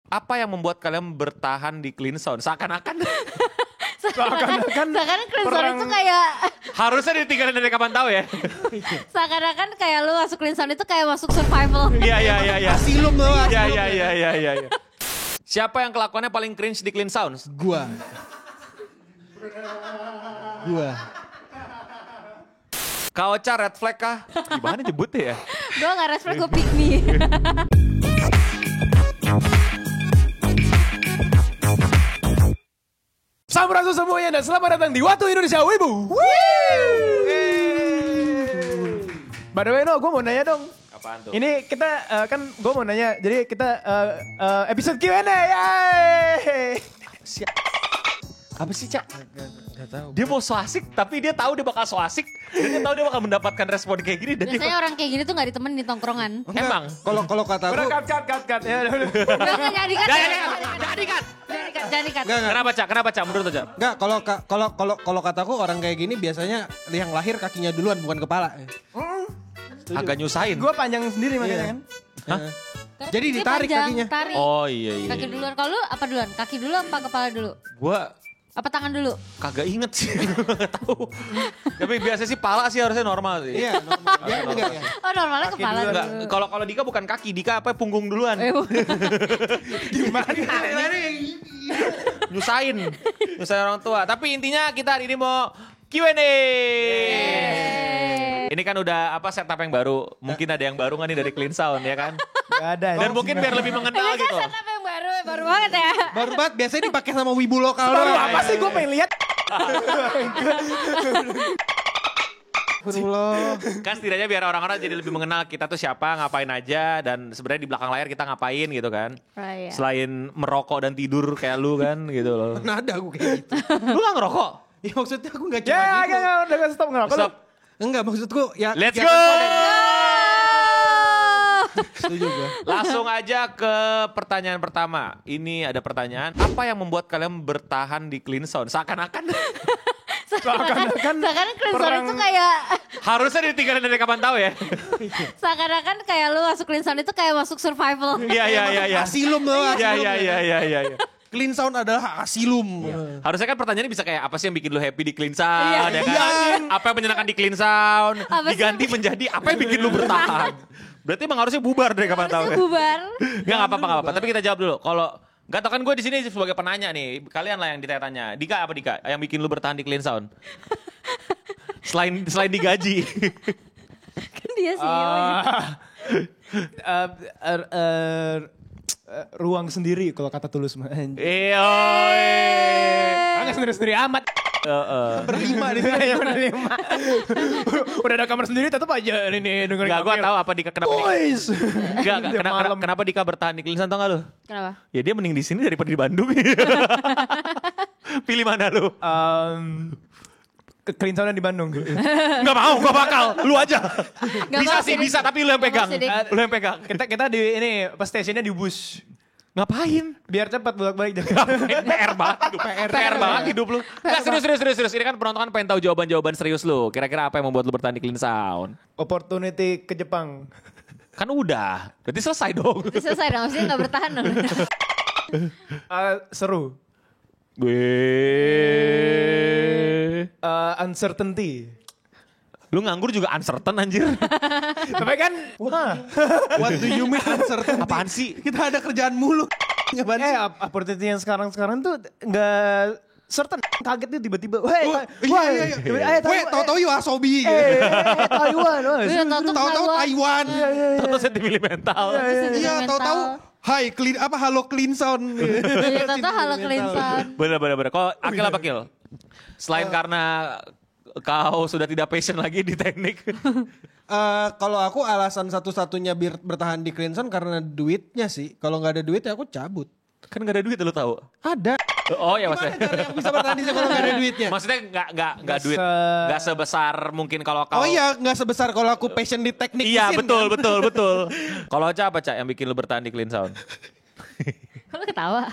Apa yang membuat kalian bertahan di clean sound? Seakan-akan Seakan-akan clean sound itu kayak harusnya ditinggalin dari kapan tahu ya. seakan-akan kayak lu masuk clean sound itu kayak masuk survival. Iya. Asilum loh. Iya. Siapa yang kelakuannya paling cringe di clean sound? Gua. Kak Ocha red flag kah? Gimana nyebutnya ya? Gue gak respect, gue pick me. Sampurasun semuanya dan selamat datang di Waktu Indonesia Wibu. By the way, gue mau nanya dong. Apaan tuh? Ini kita gue mau nanya, jadi kita episode Q&A, yay! Apa sih, Cak? Gak tahu. Dia mau so asik, tapi dia tahu dia bakal so asik. Dan dia tahu dia bakal mendapatkan respon kayak gini. Dan Biasanya orang kayak gini tuh gak ditemenin di tongkrongan. Emang? Kalau kata Udah aku, cut. Ya, udah. Jangan dikat. Kenapa, Cak? Menurut lo, Cak? enggak, kalau kataku orang kayak gini biasanya yang lahir kakinya duluan bukan kepala. Agak nyusahin. Gue panjang sendiri makanya kan. Hah? Jadi Dia ditarik panjang, kakinya. Tarik. Oh iya. Kaki duluan. Kalau lu apa duluan? Kaki dulu apa kepala dulu? Gua Apa tangan dulu? kagak inget sih. Gak tahu. Tapi biasanya sih pala sih harusnya normal sih. Iya, normal. Ya, enggak ya. Oh normalnya kepala Enggak, dulu. kalau Dika bukan kaki, Dika apa punggung duluan. Gimana? Nyusahin orang tua. Tapi intinya kita hari ini mau Q&A. Ini kan udah setup yang baru. Mungkin ada yang baru nggak nih dari Clean Sound ya kan? Gak ada. Dan mungkin biar lebih mengenal Ini gitu. kan setup yang baru banget ya. Baru banget biasanya dipakai sama wibu lokal Baru doang. apa sih gue pengen lihat? Kan setidaknya biar orang-orang jadi lebih mengenal kita tuh siapa, ngapain aja. Dan sebenarnya di belakang layar kita ngapain gitu kan. Iya. Selain merokok dan tidur kayak lu kan gitu loh. Mana ada aku kayak gitu. Lu gak ngerokok? Ya maksudnya aku gak cuma Ya, gitu. udah stop ngerokok. Stop. Enggak, maksudku ya. Let's ya- go! Setuju gue. Langsung aja ke pertanyaan pertama. Ini ada pertanyaan, apa yang membuat kalian bertahan di clean sound? Seakan-akan Seakan-akan clean sound itu kayak harusnya ditinggalin dari kapan tahu ya. seakan-akan kayak lu masuk clean sound itu kayak masuk survival. Iya. Asilum loh. Iya. Clean sound adalah asilum. Harusnya kan pertanyaannya bisa kayak apa sih yang bikin lu happy di clean sound Iya. ya kan? Apa yang menyenangkan di clean sound? Apa sih Diganti menjadi apa yang bikin lu bertahan? Berarti emang harusnya bubar dari kapan tahu Harusnya ya? bubar. Enggak apa-apa. Tapi kita jawab dulu. Kalau gak tau kan gue di sini sebagai penanya nih. Kalian lah yang ditanya. Dika apa Dika? Yang bikin lu bertahan di clean sound? Selain digaji. Kan dia sih. ruang sendiri kalau kata Tulus mah. Enggak sendiri-sendiri amat. Berlima di Ya berlima. Udah ada kamar sendiri tetap aja ini dengerin. Enggak, gue tahu apa Dika kenapa Dika. Boys. Enggak, Tiap malam. kenapa Dika bertahan di clean sound tau gak lu? Kenapa? Ya dia mending di sini daripada di Bandung. Pilih mana lu? Ke clean sound di Bandung. Enggak mau, gak bakal. Lu aja. Nggak Bisa mau sih, sih, bisa. Tapi lu yang Nggak pegang. mau sih, Dik. Lu yang pegang. Kita di ini pas stationnya di bus. Ngapain? Biar cepat bolak-balik. PR banget hidup. PR banget hidup lu. Enggak, serius. Ini kan penonton kan pengen tahu jawaban-jawaban serius lu. Kira-kira apa yang membuat lu bertahan di clean sound? Opportunity ke Jepang. Kan udah. Berarti selesai dong. Udah selesai dong, maksudnya gak bertahan dong. Seru. Uncertainty. Lu nganggur juga uncertain anjir. Tapi kan, What do you mean uncertain? Apaan sih? Kita ada kerjaan mulu. Ngapain sih? opportunity yang sekarang tuh nggak certain. Kaget dia tiba-tiba. Weh, Iya. Weh, tahu-tahu Yoasobi. Taiwan. Iya, Tahu-tahu Taiwan. Atau sentimen mental. Iya, tahu-tahu Hai, halo clean sound. Iya, tau halo clean sound. Bener. Kok Akil apa Kil? Selain karena kau sudah tidak passion lagi di teknik. Kalau aku alasan satu-satunya bertahan di clean sound karena duitnya sih. Kalau nggak ada duit ya aku cabut. Kan gak ada duit lu tahu. Ada. Oh ya Gimana maksudnya. cara aku bisa bertahan di sana kalau nggak ada duitnya? Maksudnya nggak duit. Nggak sebesar mungkin kalau kau. Oh iya, nggak sebesar kalau aku passion di teknik Iya mesin, betul. kan? Kalau Ocha apa Cak yang bikin lu bertahan di clean sound? Kalau ketawa?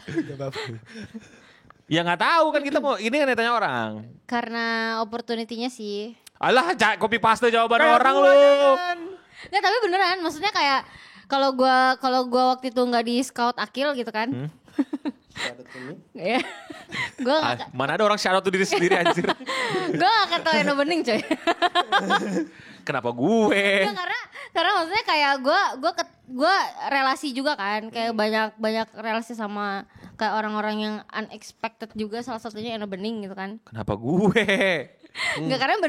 Ya nggak tahu kan kita mau ini kan yang tanya orang. Karena opportunity-nya sih. Alah Cak copy paste jawaban Kayak orang gua, lu. jangan. Nggak, tapi beneran maksudnya kayak Kalau gua waktu itu nggak di scout Akil gitu kan. Ya. Gua Mana ada orang shout out to diri sendiri anjir. gua gak akan tahu Eno Bening coy. Kenapa gue? Ya, karena maksudnya kayak gue relasi juga kan, kayak banyak relasi sama kayak orang-orang yang unexpected juga, salah satunya Eno Bening gitu kan. Kenapa gue? Enggak, karena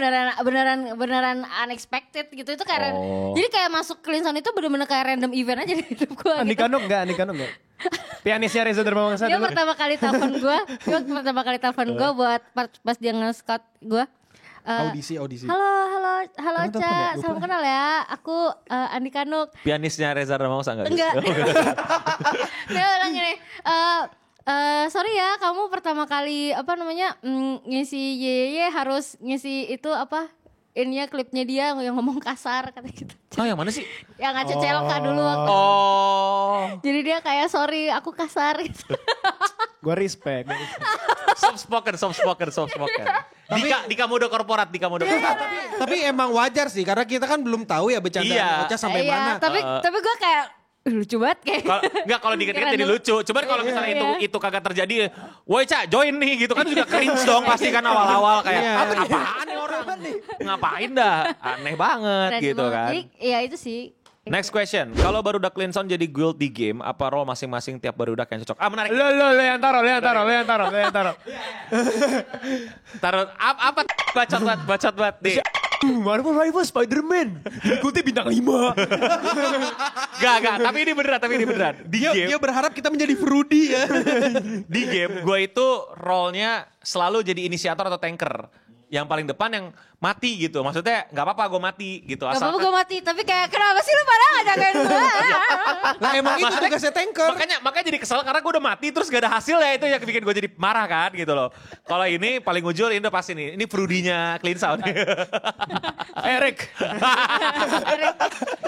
beneran unexpected gitu itu karena jadi kayak masuk Clean Sound itu bener-bener kayak random event aja di hidup gue. Andika Nuk enggak? Pianisnya Reza Dharmawangsa Dia dulu. pertama kali telepon gue buat pas dia nge-scout gue. Audisi. Halo Kamu telepon ya? Ca, Lupa. salam kenal ya. Aku Andika Nuk. Pianisnya Reza Dharmawangsa enggak? Enggak. Dia bilang gini, sorry ya, kamu pertama kali ngisi YY harus ngisi itu ininya klipnya dia yang ngomong kasar kata gitu. Oh, yang mana sih? Yang Aceh Celoka dulu waktu. Oh. Jadi dia kayak sorry aku kasar gitu. Gue respect. Soft spoken. Dika mode korporat. Tapi emang wajar sih karena kita kan belum tahu ya bercandaan Ocha sampai mana. Tapi gue kayak lucu banget kayak. Kalau dikit-dikit jadi Keren lucu. Cuman kalau misalnya itu kagak terjadi, woi Ca join nih gitu kan juga cringe dong pasti kan awal-awal kayak apaan nih orang ngapain dah aneh banget Keren gitu banget. kan. Jadi, ya itu sih. Next question, kalau barudak Clean Sound jadi guild di game, apa role masing-masing tiap barudak yang cocok? Menarik. Lo yang taro. Taruh apa bacot banget nih. Marvel Rival Spider-Man. Diikuti bintang 5. Gak, tapi ini beneran. Dia berharap kita menjadi Fruity ya. Di game gue itu role-nya selalu jadi inisiator atau tanker. Yang paling depan yang mati gitu. Maksudnya gak apa-apa gue mati gitu. Gak apa-apa gue mati, tapi kayak kenapa sih lu pada gak jagain gue? Lah emang itu tugasnya tanker. Makanya jadi kesel karena gue udah mati terus gak ada hasil ya, itu yang bikin gue jadi marah kan gitu loh. Kalau ini paling ujul ini udah pasti nih. Ini Fruity-nya Clean Sound. Eric.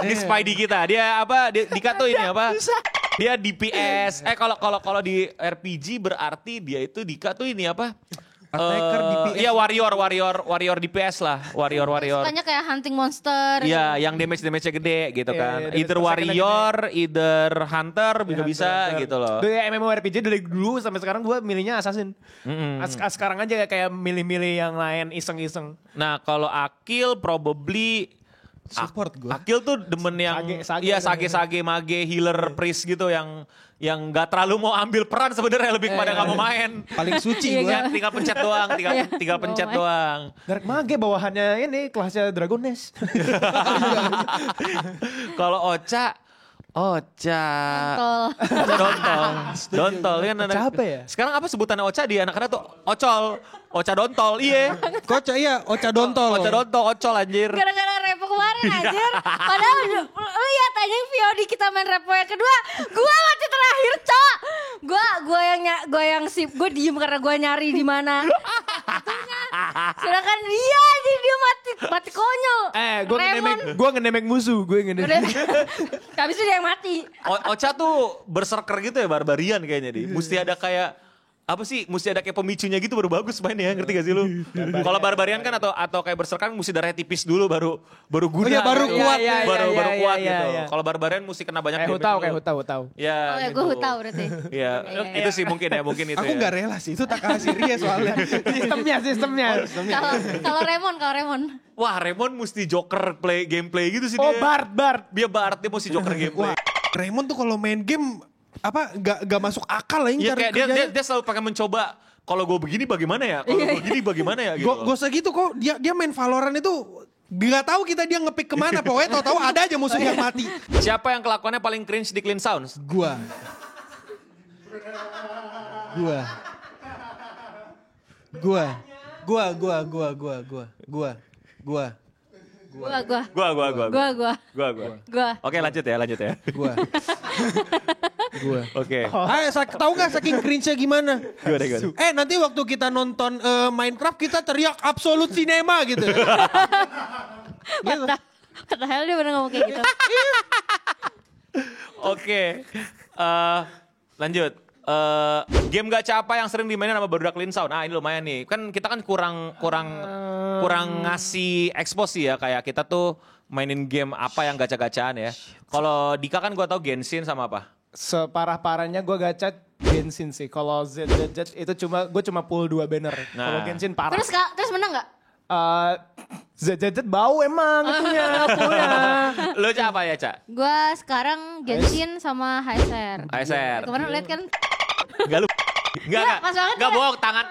Ini Spidey kita. Dika tuh ini apa? Dia DPS. Kalau di RPG berarti dia itu Dika tuh ini apa? Attacker DPS. Iya warrior DPS lah. Warrior. Sukanya kayak hunting monster. Iya, yang damage-nya gede gitu kan. Iya, Either damage warrior, either hunter bisa gitu loh. Dari MMORPG dari dulu sampai sekarang gue milihnya assassin. Sekarang aja kayak milih-milih yang lain iseng-iseng. Nah, kalau Akil probably Support gue. Akil tuh demen yang sage mage healer priest gitu yang gak terlalu mau ambil peran sebenarnya, lebih kepada gak mau main. Paling suci gue. Tinggal pencet doang, tinggal pencet doang. Dark Mage bawahannya ini kelasnya Dragon Nest. Kalau Ocha Dontol kan anak. Ocha apa ya? Sekarang apa sebutannya Ocha di anak-anak tuh? Ocha Dontol, iya. Ocha Dontol. Ocol anjir. Gara-gara repo kemarin anjir. Padahal lu lihat aja VOD kita main repo yang kedua. Gue mati terakhir, Cok. Gue diem karena gue nyari di mana. Sedangkan dia anjir, dia mati konyol. Gue ngedemek musuh. Habis itu dia yang mati. Ocha tuh berserker gitu ya, barbarian kayaknya nih. Mesti ada kayak mesti ada kayak pemicunya gitu baru bagus mainnya, ngerti gak sih lu? Kalau barbarian kan atau kayak berserker mesti darahnya tipis dulu baru guna. Oh iya, baru gitu. kuat. Baru kuat iya, gitu. iya. Kalau barbarian mesti kena banyak damage Kayak dulu. hutau. Ya, Oh ya, gitu. gue tahu berarti. Iya, itu sih mungkin itu Aku ya. gak rela sih, itu Takahashi Rie soalnya. Sistemnya. Kalau Raymond. Wah, Raymond mesti joker gameplay gitu sih Oh, dia. Bart. Dia mesti joker gameplay. Wah, Raymond tuh kalau main game gak masuk akal lah Iya, cari kayak kerjanya. dia selalu pengen mencoba, kalau gue begini bagaimana ya? Kalau gue begini bagaimana ya gitu. Gak usah gitu kok, dia main Valorant itu gak tahu kita dia ngepick kemana, pokoknya tahu ada aja musuh yang mati. Siapa yang kelakuannya paling cringe di Clean Sounds? Gua. Oke, lanjut ya. Gua. Oke. Tahu nggak saking cringe-nya gimana? Gimana? Nanti waktu kita nonton Minecraft kita teriak absolut cinema gitu. Padahal dia pernah ngomong kayak gitu. Oke. Lanjut. Game gacha apa yang sering dimainin sama barudak Clean Sound? Ini lumayan nih. Kan kita kan kurang ngasih expose sih ya, kayak kita tuh mainin game apa yang gacha-gacaan ya. Kalau Dika kan gue tau Genshin sama apa? Separah-parahnya gue gacha Genshin sih. Kalau ZZZ itu gue cuma pull 2 banner. Kalau Genshin parah. Terus menang gak? ZZZ bau emang itunya, pullnya. Lo Ca apa ya Ca? Gue sekarang Genshin sama HSR. HSR. Kemarin liat kan? Enggak lu. Enggak. Pas banget Enggak dia. bohong tangan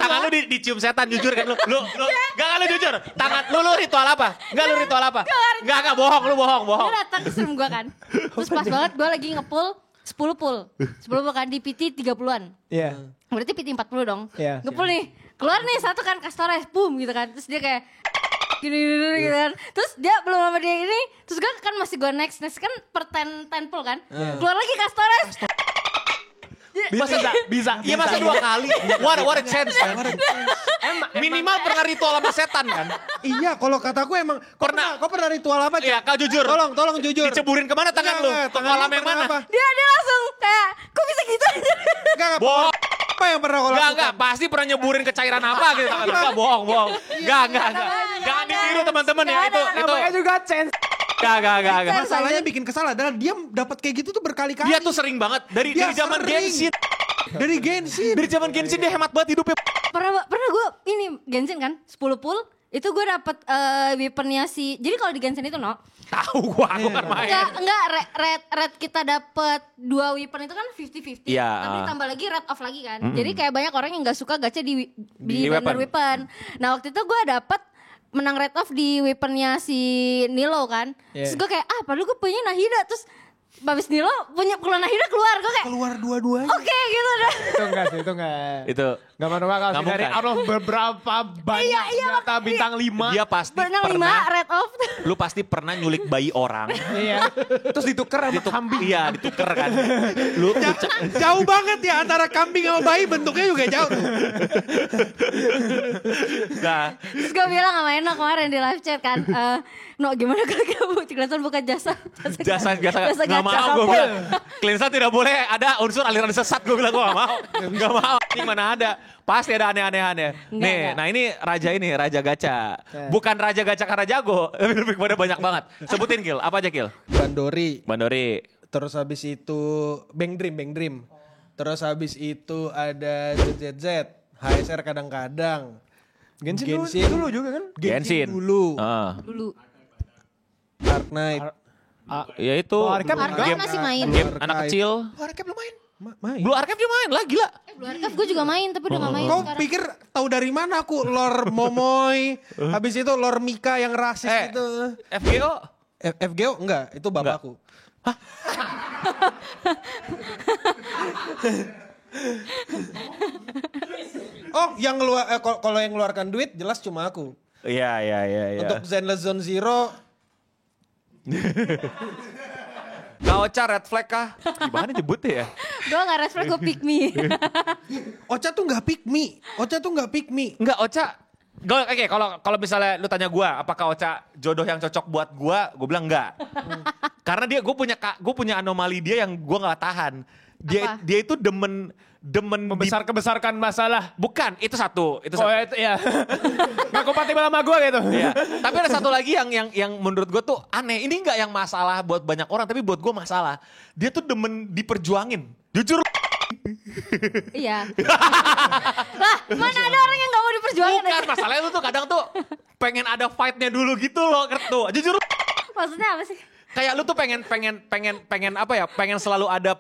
tangan lu dicium setan jujur kan lu. Enggak lu jujur. Tangan lu ritual apa? Enggak lu ritual apa? Enggak bohong lu bohong. Dia datang ke stream gue kan. Terus pas banget gue lagi nge-pull 10 pull. 10 pull kan di PT 30-an. Iya. Berarti PT 40 dong. Iya. Nge-pull nih. Keluar nih satu kan Castores. Boom gitu kan. Terus dia kayak gini gitu kan. Terus dia belum lama dia ini. Terus gue kan masih gue next kan per 10 pull kan. Keluar lagi Castores. Bisa. Iya masa 2 kali. What a chance kan. Minimal pernah ritual sama setan kan. Iya, kalau kataku emang kau pernah ritual apa? Cak? Iya, kau jujur. Tolong jujur. Diceburin kemana tangan lu? Ke kolam yang mana? Dia langsung kayak kok bisa gitu aja. Enggak. Bohong. Apa yang pernah kau lakukan? Enggak, pasti pernah nyeburin ke cairan apa gitu. Enggak, bohong. Enggak. Jangan ditiru teman-teman ya, itu. Namanya juga chance. Enggak. Masalahnya bikin kesal adalah dia dapat kayak gitu tuh berkali-kali. Dia tuh sering banget dari zaman Genshin. Dari zaman Genshin dia hemat banget hidupnya. Pernah gue ini Genshin kan 10 pull itu gue dapet weaponnya si. Jadi kalau di Genshin itu Tahu gua kan main. Enggak red kita dapet 2 weapon itu kan 50-50. Iya. Tapi tambah lagi red off lagi kan. Jadi kayak banyak orang yang gak suka gacha di weapon. weapon. Nah waktu itu gue dapet menang red off di weaponnya si Nilo kan. Terus gue kayak padahal gue punya Nahida. Terus habis Nilo punya Nahida keluar. Gue kayak keluar dua-duanya. Oke gitu dah. Itu enggak. Itu Gak masuk akal sih dari out of beberapa banyak senjata bintang 5. dia pasti Menang 5 pernah. red off. Lu pasti pernah nyulik bayi orang. Iya. Terus ditukar sama kambing. Iya, dituker kan. Lu Jauh banget ya antara kambing sama bayi, bentuknya juga jauh tuh. nah, Terus gue bilang sama Eno kemarin di live chat kan, gimana kalau kamu Cleanson buka jasa jasa gacha. nggak mau gue bilang. Cleanson tidak boleh ada unsur aliran sesat, gue bilang gue nggak mau. Ini mana ada. Pasti ada aneh-aneh. Nih, nah ini raja gacha. Bukan raja gacha karena jago, tapi lebih kepada banyak banget. Sebutin Gil, apa aja Gil? Bandori. Terus habis itu Bang Dream. Terus habis itu ada ZZZ, HSR kadang-kadang. Genshin dulu juga kan? Genshin dulu. Dulu. Dark Knight. Ya itu Arcade masih main. game anak kecil. Arcade belum main. Main. Blue Archive dia main lah, gila. Blue Archive gue juga main tapi udah gak main Kau sekarang. pikir tahu dari mana aku lore Momoy, habis itu lore Mika yang rasis itu. FGO? FGO enggak, itu bapakku. Oh, yang kalau yang ngeluarkan duit jelas cuma aku. Iya. Untuk Zenless Zone Zero Kaocha red flag kah? Gimana nyebutnya ya? Gue gak red flag, gue pick me. Ocha tuh nggak pick me. Enggak, Ocha. Oke, kalau misalnya lu tanya gue, apakah Ocha jodoh yang cocok buat gue bilang enggak. Karena gue punya anomali dia yang gue nggak tahan. Dia itu demen Membesar-kebesarkan masalah. Bukan, itu satu. Itu Oh satu. itu ya. Gak kompatibel sama gue gitu. Iya. Tapi ada satu lagi yang menurut gue tuh aneh. Ini nggak yang masalah buat banyak orang, tapi buat gue masalah. Dia tuh demen diperjuangin. Jujur. Iya. Lah, mana ada orang yang gak mau diperjuangin? Bukan, masalahnya lu tuh kadang tuh pengen ada fight-nya dulu gitu loh, tuh. Jujur. Maksudnya apa sih? Kayak lu tuh pengen apa ya? Pengen selalu ada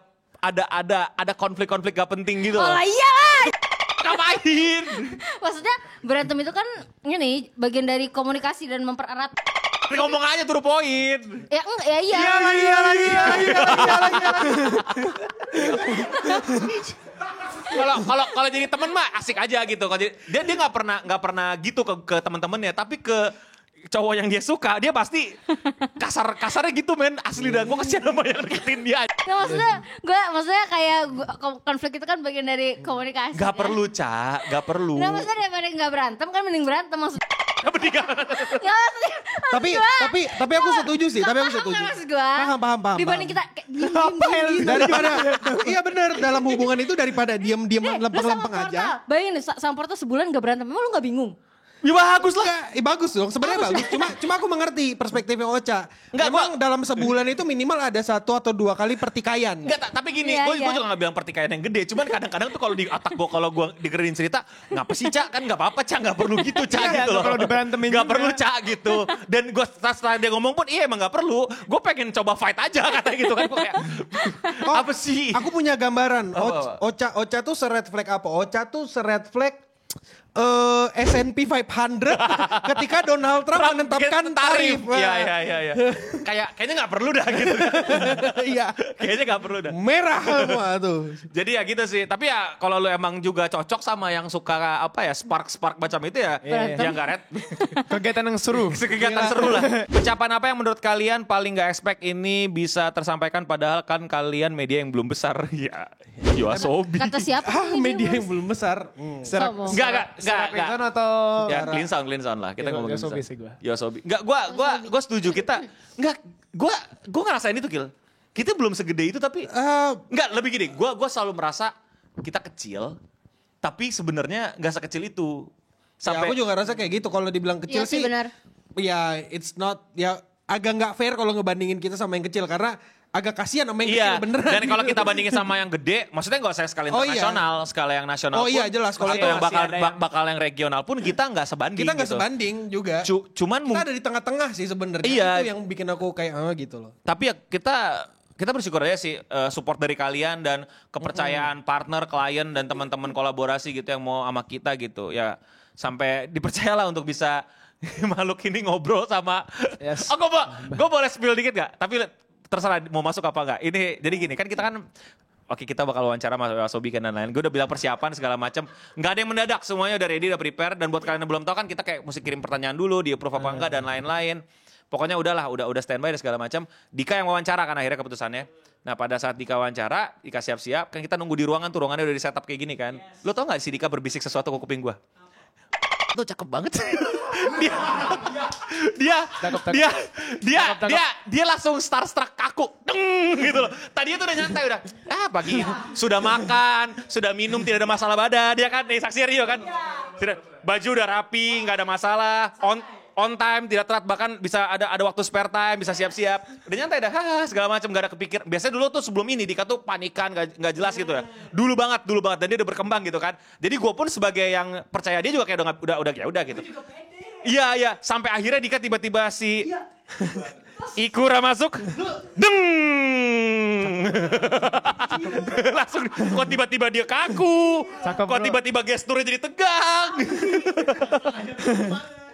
konflik-konflik gak penting gitu. Oh loh. lah iyalah. Ngapain? Maksudnya berantem itu kan ini bagian dari komunikasi dan mempererat. Ngomong aja to the point. Ya enggak, ya iya. Iya lagi. Kalau jadi temen mah asik aja gitu. Dia nggak pernah gitu ke teman-temannya, tapi ke cowok yang dia suka, dia pasti kasarnya gitu men, asli dah. Gue kasihan sama yang deketin dia. Nggak, maksudnya kayak konflik itu kan bagian dari komunikasi. Gak kan? perlu, Ca, gak perlu. Nah maksudnya daripada nggak berantem kan mending berantem maksudnya. Mending gak. Ya maksudnya. Tapi aku setuju sih, Maksud gue. Paham. Dibanding kita kayak diem. Daripada iya benar, dalam hubungan itu daripada diam-diam lempeng-lempeng Sama aja. Portal. Bayangin nih, sama Portal sebulan gak berantem, emang lu gak bingung? Ya bagus lah. Bagus dong, sebenarnya bagus. Cuma aku mengerti perspektifnya Ocha. Memang dalam sebulan itu minimal ada 1 atau 2 kali pertikaian. Enggak, tapi gini, Iya, gue iya. juga gak bilang pertikaian yang gede. Cuman kadang-kadang tuh kalau di otak gue, kalau gue dengerin cerita, ngapa sih Cak? Kan gak apa-apa Cak, gak perlu gitu Cak Iya, gitu nggak loh. perlu diberantemin Gak juga. perlu Cak gitu. Dan gue setelah dia ngomong pun, iya emang gak perlu. Gue pengen coba fight aja katanya gitu kan. Gue kayak, apa sih? Aku punya gambaran. Apa? Ocha tuh se-red flag apa? Ocha tuh se-red flag S&P 500 ketika Donald Trump menetapkan tarif. Iya. Kayaknya gak perlu dah gitu. Iya. Kayaknya gak perlu dah. Merah semua tuh. Jadi ya gitu sih. Tapi ya kalau lu emang juga cocok sama yang suka apa ya, spark macam itu ya. Yang gak red. Kegiatan yang seru. Kegiatan seru lah. Pencapaian apa yang menurut kalian paling gak expect ini bisa tersampaikan padahal kan kalian media yang belum besar. Ya, Yoasobi. Kata siapa? ini, Media Mas? yang belum besar. Sombong. Enggak. Atau Ya, clean sound lah. Kita ngomongin Yoasobi clean sih sound. gua. Yoasobi. Enggak, gua setuju kita. Enggak, gua ngerasain itu, Kil. Kita belum segede itu tapi enggak, lebih gini. Gua selalu merasa kita kecil tapi sebenarnya enggak sekecil itu. Ya, aku juga ngerasa kayak gitu. Kalau dibilang kecil Iya sih, sih, benar. ya it's not, ya agak nggak fair kalau ngebandingin kita sama yang kecil karena agak kasihan sama yang kecil beneran. Dan kalau gitu. kita bandingin sama yang gede, maksudnya nggak usah skala Oh, iya. internasional, skala yang nasional Oh, pun, iya, jelas. Kalau atau itu yang masih bakal ada yang- bakal yang regional pun kita nggak sebanding. Kita nggak gitu. sebanding juga. Cuman Kita ada di tengah-tengah sih sebenarnya. Iya. Itu yang bikin aku kayak gitu loh. tapi ya kita bersyukur aja sih support dari kalian dan kepercayaan partner, klien dan teman-teman kolaborasi gitu yang mau sama kita gitu ya, sampai dipercayalah untuk bisa makhluk ini ngobrol sama. Yes. Oh, gue boleh spill dikit gak? Tapi terserah mau masuk apa enggak. Ini jadi gini kan kita kan, oke kita bakal wawancara sama Yoasobi kan dan lain. Gue udah bilang persiapan segala macam. Nggak ada yang mendadak, semuanya udah ready, udah prepare. Dan buat kalian yang belum tahu kan kita kayak mesti kirim pertanyaan dulu, di approve apa enggak dan lain-lain. Pokoknya udahlah, udah standby dan segala macam. Dika yang wawancara kan akhirnya keputusannya. Nah pada saat Dika wawancara, Dika siap-siap, kan kita nunggu di ruangan tuh, ruangannya udah di setup kayak gini kan. Lo tau gak si Dika berbisik sesuatu ke kuping gue? Tuh cakep banget. dia langsung starstruck kaku. Deng, gitu loh. Tadinya tuh udah nyantai udah. Pagi sudah makan, sudah minum, tidak ada masalah badan. Dia kan saksi Rio kan. Baju udah rapi, nggak ada masalah. On time, tidak telat, bahkan bisa ada waktu spare time, bisa siap-siap. Udah nyantai dah, segala macam, gak ada kepikir. Biasanya dulu tuh sebelum ini Dika tuh panikan, gak jelas gitu ya. Dulu banget, dan dia udah berkembang gitu kan. Jadi gue pun sebagai yang percaya dia juga kayak udah gitu. Iya, sampai akhirnya Dika tiba-tiba si Ikura masuk, deng, langsung. Kok tiba-tiba dia kaku, Cakep, kok bro. tiba-tiba gesturnya jadi tegang.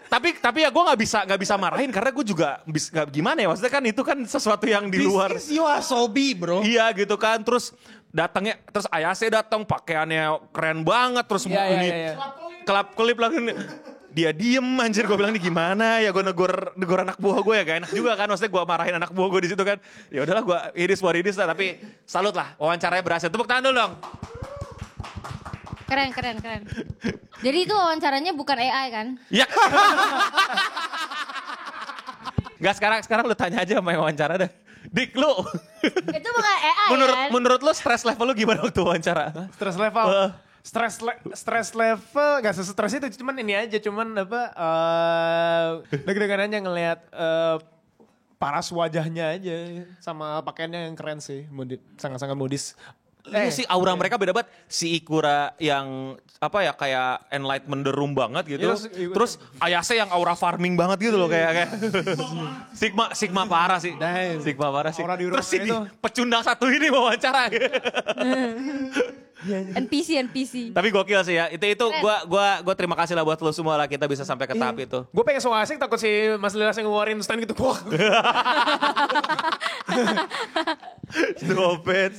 Tapi ya gue nggak bisa marahin karena gue juga nggak gimana ya, maksudnya kan itu kan sesuatu yang di luar. This is Yoasobi bro. Iya gitu kan, terus datangnya, terus Ayase datang pakaiannya keren banget, terus Iya. kelap-kelip lagi. Dia diem anjir, gue bilang ini gimana ya, gue negor anak buah gue ya, gak enak juga kan, maksudnya gue marahin anak buah gue di situ kan. Ya udahlah, gue iris lah, tapi salut lah, wawancaranya berhasil. Tepuk tangan dulu dong. Keren. Jadi itu wawancaranya bukan AI kan? Ya. Gak, sekarang lu tanya aja sama yang wawancara dah. Dik, lu Itu bukan AI kan? menurut lu stress level lu gimana waktu wawancara? Stress level. Stress level gak sestres itu, cuman ini aja, cuman deg-degan aja ngelihat paras wajahnya aja sama pakaiannya yang keren sih, sangat-sangat modis. Iya sih, aura mereka beda banget. Si Ikura yang apa ya, kayak enlightenment the room banget gitu. Iya, Terus Ayase yang aura farming banget gitu loh, kayak Sigma parah sih. Sigma parah sih. Aura di Terus Eropa ini itu. pecundang satu ini wawancara. NPC. Tapi gokil sih ya. Itu gua terima kasih lah buat lo semua lah, kita bisa sampai ke tahap itu. Gue pengen so asik, takut si Mas Lilas yang ngeluarin stand gitu. Wah. Stop it.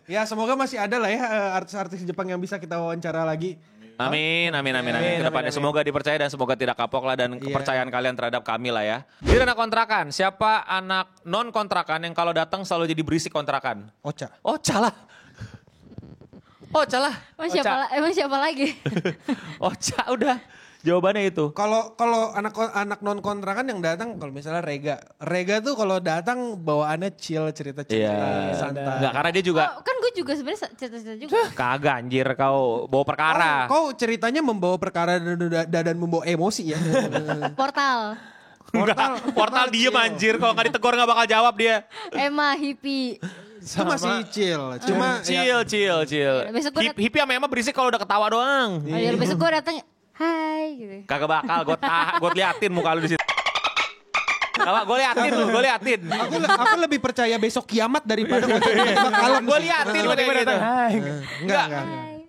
Ya semoga masih ada lah ya artis-artis Jepang yang bisa kita wawancara lagi. Amin. Amin, Kedepannya amin. semoga dipercaya dan semoga tidak kapok lah, dan kepercayaan kalian terhadap kami lah ya. Jadi anak kontrakan, siapa anak non kontrakan yang kalau datang selalu jadi berisik kontrakan? Ocha. Ocha lah. Emang siapa lagi? Ocha udah. Jawabannya itu. Kalau anak non kontrakan yang datang, kalau misalnya Rega tuh kalau datang bawaannya chill, cerita-cerita santai. Enggak, karena dia juga Oh, kan gue juga sebenarnya cerita-cerita juga. kagak anjir kau bawa perkara. Kau ceritanya membawa perkara dan membawa emosi ya. Portal. Portal diem anjir, kalau nggak ditegur nggak bakal jawab dia. Emma hippie. Itu masih chill. Cuma Chill. Besok gua Hippie sama Emma berisik kalau udah ketawa doang. Oh, ya, besok gue datang, hai gitu. Kagak bakal, gue liatin muka lu di situ. Gue liatin. aku lebih percaya besok kiamat daripada kalem. Gue liatin lu kayak gitu. Enggak.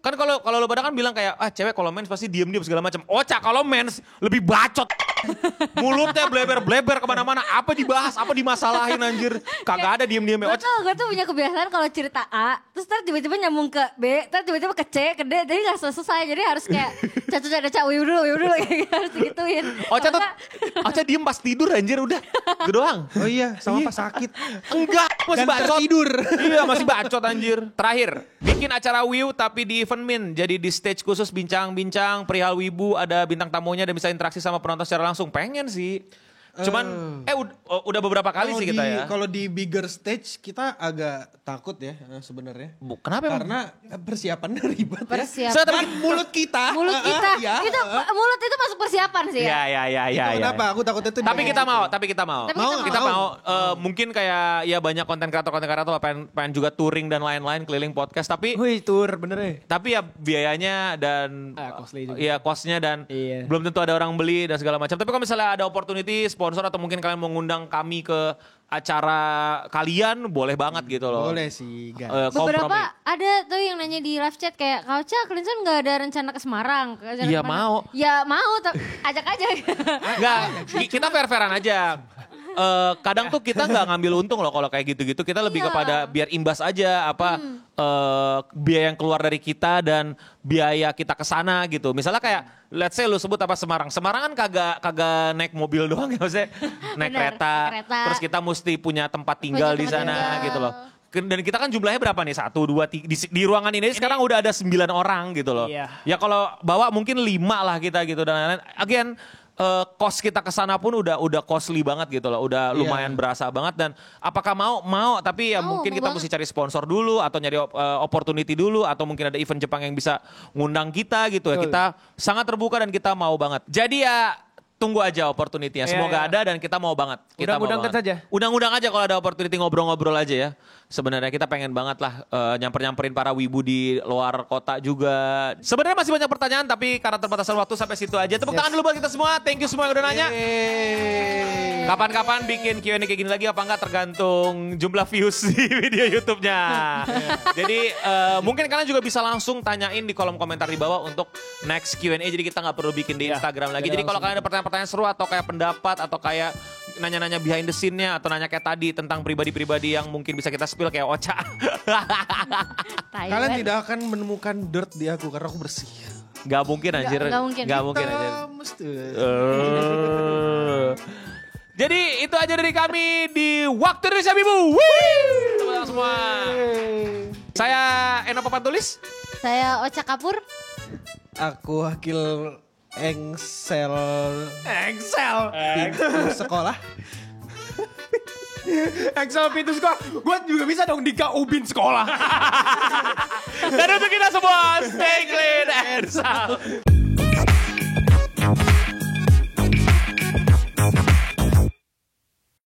Kan kalau lu pada kan bilang kayak cewek kalau mens pasti diem segala macam. Oca kalau mens lebih bacot. Mulutnya bleber kemana-mana. Apa dibahas, apa dimasalahin anjir. Kagak ada diem-diemnya. Gue tuh punya kebiasaan kalau cerita A, terus ntar tiba-tiba nyambung ke B, ntar tiba-tiba ke C, ke D, jadi gak selesai. Jadi harus kayak cacu-cacu, wiu dulu, kayak harus digituin. Oca diem pas tidur anjir udah. Gitu doang. Oh iya, sama pas sakit. Enggak, masih Dan bacot. tertidur. Iya, masih bacot anjir. Terakhir, bikin acara Wiu tapi di event Min. Jadi di stage khusus bincang-bincang perihal Wibu, ada bintang tamunya dan bisa interaksi sama penonton secara langsung. Pengen sih. Cuman udah beberapa kali sih kita ya. Kalau di bigger stage kita agak takut ya sebenarnya. Kenapa emang? Karena persiapannya ribet ya. Persiapan. Dan mulut kita. Iya. Mulut itu masuk persiapan sih ya. Iya. Kenapa? Aku takutnya itu. Tapi kita mau. Kita mau. Mungkin kayak ya banyak konten kreator pengen juga touring dan lain-lain keliling podcast. Tapi Wih, tour bener ya. Tapi ya biayanya dan costly juga. Iya, costnya dan Iya. belum tentu ada orang beli dan segala macam. Tapi kalau misalnya ada opportunity sponsor atau mungkin kalian mau ngundang kami ke acara kalian, boleh banget gitu loh. Boleh sih, guys. Beberapa ada tuh yang nanya di live chat kayak, Kak Ocha, Clinton gak ada rencana ke Semarang? Iya mau. Ya mau, ajak aja. Enggak, kita fair-fairan aja. Kadang tuh kita nggak ngambil untung loh kalau kayak gitu-gitu. Kita lebih kepada biar imbas aja biaya yang keluar dari kita dan biaya kita ke sana gitu. Misalnya kayak let's say lu sebut apa Semarang. Semarang kan kagak naik mobil doang ya maksudnya. Naik kereta. Terus kita mesti punya tempat tinggal di sana gitu loh. Dan kita kan jumlahnya berapa nih? 1, 2, 3. Di ruangan ini sekarang udah ada 9 orang gitu loh. Iya. Ya kalau bawa mungkin 5 lah kita gitu. Dan lain-lain. Again, cost kita ke sana pun udah costly banget gitu loh. Udah lumayan berasa banget. Dan apakah mau tapi ya mungkin kita mesti cari sponsor dulu. Atau nyari opportunity dulu. Atau mungkin ada event Jepang yang bisa ngundang kita gitu ya. Kita sangat terbuka dan kita mau banget. Jadi ya tunggu aja opportunity-nya. Semoga ada dan kita mau banget. Undang-undangkan saja. Undang-undang aja kalau ada opportunity ngobrol-ngobrol aja ya. Sebenarnya kita pengen banget lah nyamperin para wibu di luar kota juga. Sebenarnya masih banyak pertanyaan tapi karena terbatasan waktu sampai situ aja. Tepuk tangan dulu buat kita semua. Thank you semua yang udah nanya. Kapan-kapan bikin Q&A kayak gini lagi apa enggak tergantung jumlah views di video YouTube-nya. Jadi mungkin kalian juga bisa langsung tanyain di kolom komentar di bawah untuk next Q&A. Jadi kita nggak perlu bikin di Instagram lagi. Jadi kalau kalian ada pertanyaan-pertanyaan seru atau kayak pendapat atau kayak nanya-nanya behind the scene-nya atau nanya kayak tadi tentang pribadi-pribadi yang mungkin bisa kita spill kayak Ocha. Kalian tidak akan menemukan dirt di aku karena aku bersih. Gak mungkin anjir. Gak mungkin. Anjir. Jadi itu aja dari kami di Waktu Indonesia Wibu. Teman-teman semua. Saya Eno Papan Tulis. Saya Ocha Kapur. Aku wakil Engsel Excel. sekolah. Excel pintu sekolah. Gue juga bisa dong di Ubin sekolah. Dan untuk kita semua, stay clean and sound.